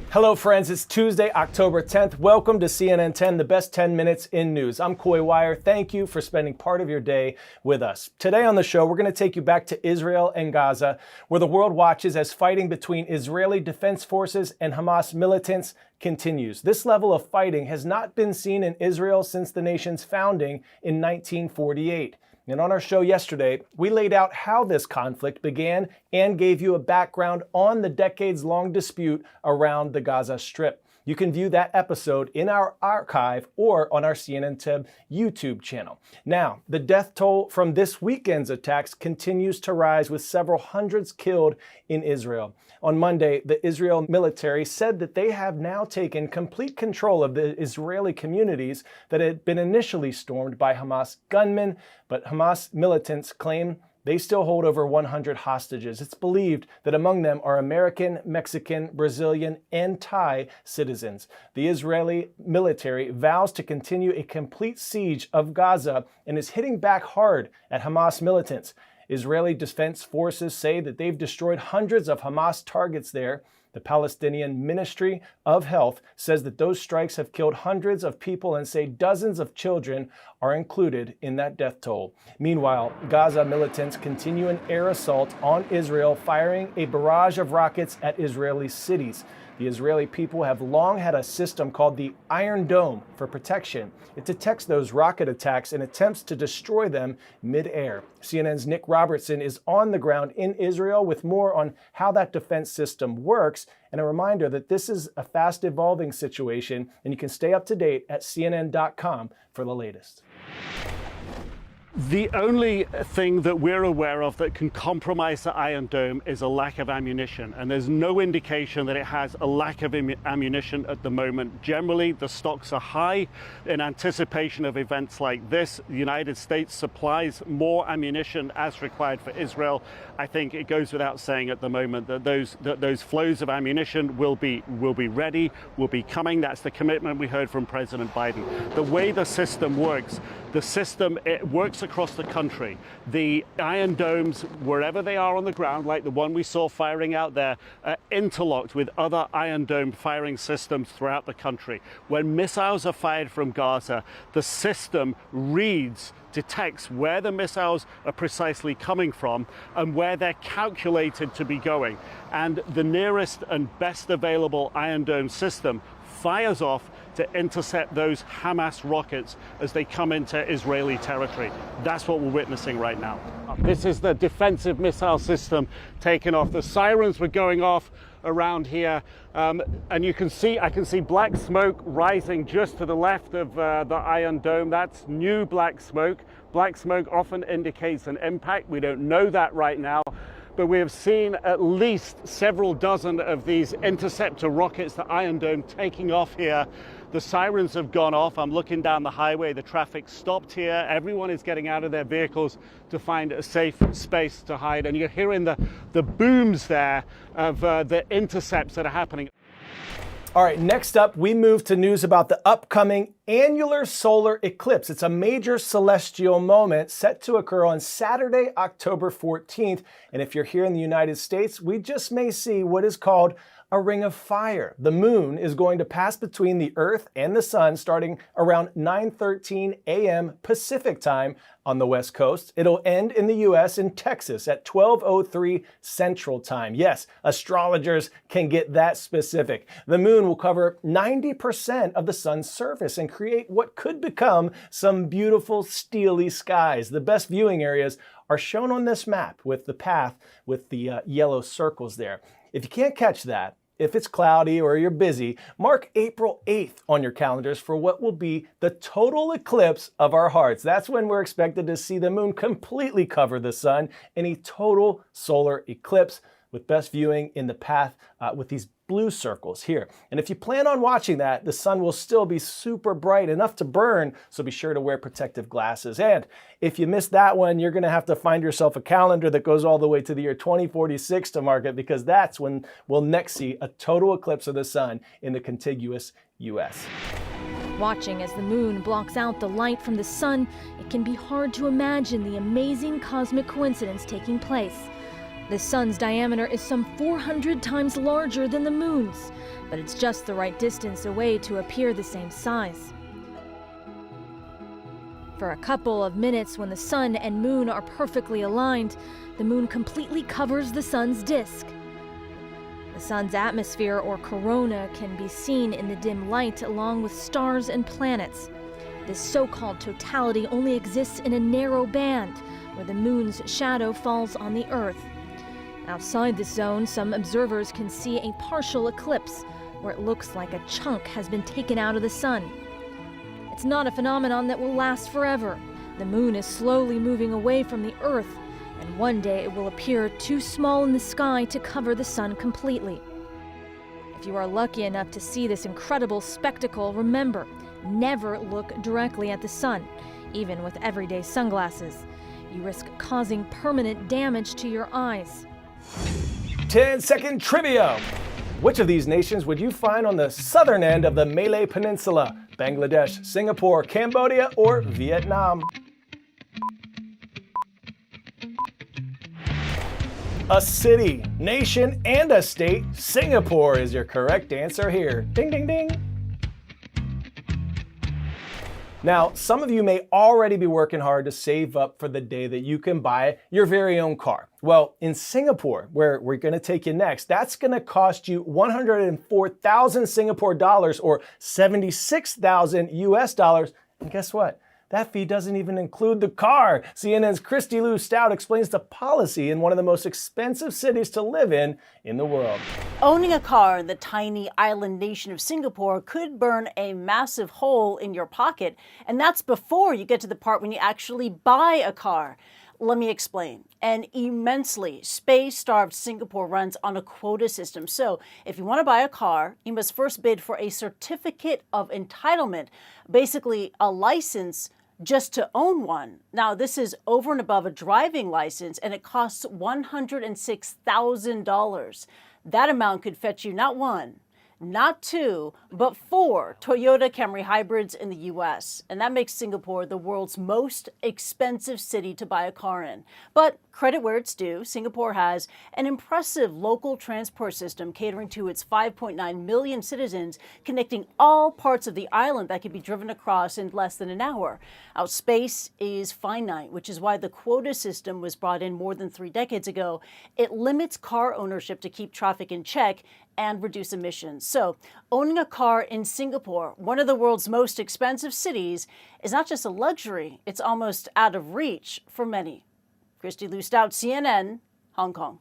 Hello friends, it's Tuesday, October 10th. Welcome to CNN 10, the best 10 minutes in news. I'm Coy Wire. Thank you for spending part of your day with us. Today on the show, we're going to take you back to Israel and Gaza, where the world watches as fighting between Israeli Defense Forces and Hamas militants continues. This level of fighting has not been seen in Israel since the nation's founding in 1948. And on our show yesterday, we laid out how this conflict began and gave you a background on the decades-long dispute around the Gaza Strip. You can view that episode in our archive or on our CNN 10 YouTube channel. Now, the death toll from this weekend's attacks continues to rise, with several hundreds killed in Israel. On Monday, the Israel military said that they have now taken complete control of the Israeli communities that had been initially stormed by Hamas gunmen, but Hamas militants claim they still hold over 100 hostages. It's believed that among them are American, Mexican, Brazilian, and Thai citizens. The Israeli military vows to continue a complete siege of Gaza and is hitting back hard at Hamas militants. Israeli Defense Forces say that they've destroyed hundreds of Hamas targets there. The Palestinian Ministry of Health says that those strikes have killed hundreds of people and say dozens of children are included in that death toll. Meanwhile, Gaza militants continue an air assault on Israel, firing a barrage of rockets at Israeli cities. The Israeli people have long had a system called the Iron Dome for protection. It detects those rocket attacks and attempts to destroy them mid-air. CNN's Nick Robertson is on the ground in Israel with more on how that defense system works, and a reminder that this is a fast-evolving situation, and you can stay up to date at CNN.com for the latest. The only thing that we're aware of that can compromise the Iron Dome is a lack of ammunition, and there's no indication that it has a lack of ammunition at the moment. Generally, the stocks are high in anticipation of events like this. The United States supplies more ammunition as required for Israel. I think it goes without saying at the moment that those flows of ammunition will be ready, will be coming. That's the commitment we heard from President Biden. The way the system works, it works across the country. The Iron Domes, wherever they are on the ground, like the one we saw firing out there, are interlocked with other Iron Dome firing systems throughout the country. When missiles are fired from Gaza, the system detects where the missiles are precisely coming from and where they're calculated to be going. And the nearest and best available Iron Dome system fires off to intercept those Hamas rockets as they come into Israeli territory. That's what we're witnessing right now. This is the defensive missile system taking off. The sirens were going off around here, and I can see black smoke rising just to the left of the Iron Dome. That's new black smoke. Black smoke often indicates an impact. We don't know that right now, but we have seen at least several dozen of these interceptor rockets, the Iron Dome, taking off here. The sirens have gone off. I'm looking down the highway. The traffic stopped here. Everyone is getting out of their vehicles to find a safe space to hide. And you're hearing the booms there of the intercepts that are happening. All right, next up, we move to news about the upcoming annular solar eclipse. It's a major celestial moment set to occur on Saturday, October 14th. And if you're here in the United States, we just may see what is called a ring of fire. The moon is going to pass between the Earth and the sun starting around 9:13 a.m. Pacific time on the West Coast. It'll end in the U.S. in Texas at 12:03 Central Time. Yes, astrologers can get that specific. The moon will cover 90% of the sun's surface and create what could become some beautiful steely skies. The best viewing areas are shown on this map with the path with the yellow circles there. If you can't catch that, if it's cloudy or you're busy, mark April 8th on your calendars for what will be the total eclipse of our hearts. That's when we're expected to see the moon completely cover the sun in a total solar eclipse, with best viewing in the path with these blue circles here. And if you plan on watching that, the sun will still be super bright, enough to burn, so be sure to wear protective glasses. And if you miss that one, you're gonna have to find yourself a calendar that goes all the way to the year 2046 to mark it, because that's when we'll next see a total eclipse of the sun in the contiguous US. Watching as the moon blocks out the light from the sun, it can be hard to imagine the amazing cosmic coincidence taking place. The sun's diameter is some 400 times larger than the moon's, but it's just the right distance away to appear the same size. For a couple of minutes, when the sun and moon are perfectly aligned, the moon completely covers the sun's disk. The sun's atmosphere, or corona, can be seen in the dim light along with stars and planets. This so-called totality only exists in a narrow band, where the moon's shadow falls on the Earth. Outside this zone, some observers can see a partial eclipse, where it looks like a chunk has been taken out of the sun. It's not a phenomenon that will last forever. The moon is slowly moving away from the Earth, and one day it will appear too small in the sky to cover the sun completely. If you are lucky enough to see this incredible spectacle, remember, never look directly at the sun, even with everyday sunglasses. You risk causing permanent damage to your eyes. 10-second trivia. Which of these nations would you find on the southern end of the Malay Peninsula? Bangladesh, Singapore, Cambodia, or Vietnam? A city, nation, and a state. Singapore is your correct answer here. Ding, ding, ding. Now, some of you may already be working hard to save up for the day that you can buy your very own car. Well, in Singapore, where we're going to take you next, that's going to cost you 104,000 Singapore dollars or 76,000 US dollars. And guess what? That fee doesn't even include the car. CNN's Christy Lou Stout explains the policy in one of the most expensive cities to live in the world. Owning a car in the tiny island nation of Singapore could burn a massive hole in your pocket, and that's before you get to the part when you actually buy a car. Let me explain. An immensely space-starved Singapore runs on a quota system. So if you want to buy a car, you must first bid for a certificate of entitlement, basically a license just to own one. Now, this is over and above a driving license, and it costs $106,000. That amount could fetch you not one, not two, but 4 Toyota Camry hybrids in the US. And that makes Singapore the world's most expensive city to buy a car in. But credit where it's due, Singapore has an impressive local transport system catering to its 5.9 million citizens, connecting all parts of the island that can be driven across in less than an hour. Our space is finite, which is why the quota system was brought in more than 3 decades ago. It limits car ownership to keep traffic in check and reduce emissions. So owning a car in Singapore, one of the world's most expensive cities, is not just a luxury, it's almost out of reach for many. Christy Lou Stout, CNN, Hong Kong.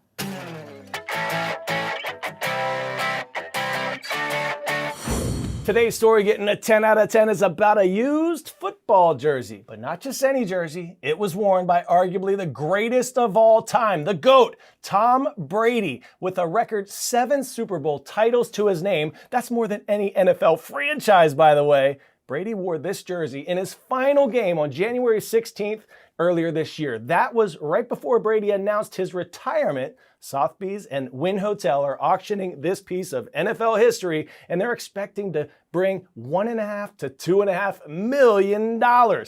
Today's story getting a 10 out of 10 is about a used football jersey, but not just any jersey. It was worn by arguably the greatest of all time, the GOAT, Tom Brady, with a record 7 Super Bowl titles to his name. That's more than any NFL franchise, by the way. Brady wore this jersey in his final game on January 16th earlier this year. That was right before Brady announced his retirement. Sotheby's and Wynn Hotel are auctioning this piece of NFL history, and they're expecting to bring $1.5 to $2.5 million. I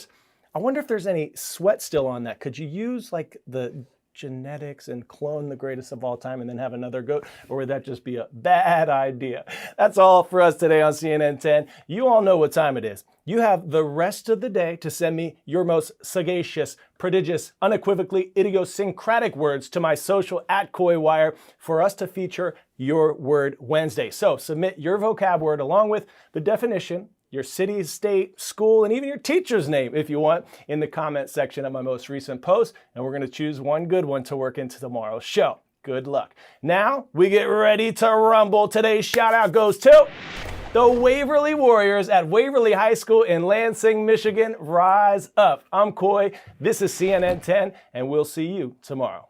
wonder if there's any sweat still on that. Could you use like the genetics and clone the greatest of all time and then have another GOAT, or would that just be a bad idea? That's all for us today on CNN 10. You all know what time it is. You have the rest of the day to send me your most sagacious, prodigious, unequivocally idiosyncratic words to my social @CoyWire for us to feature your word Wednesday. So submit your vocab word along with the definition, your city, state, school, and even your teacher's name if you want in the comment section of my most recent post. And we're going to choose one good one to work into tomorrow's show. Good luck. Now we get ready to rumble. Today's shout out goes to the Waverly Warriors at Waverly High School in Lansing, Michigan. Rise up. I'm Coy. This is CNN 10, and we'll see you tomorrow.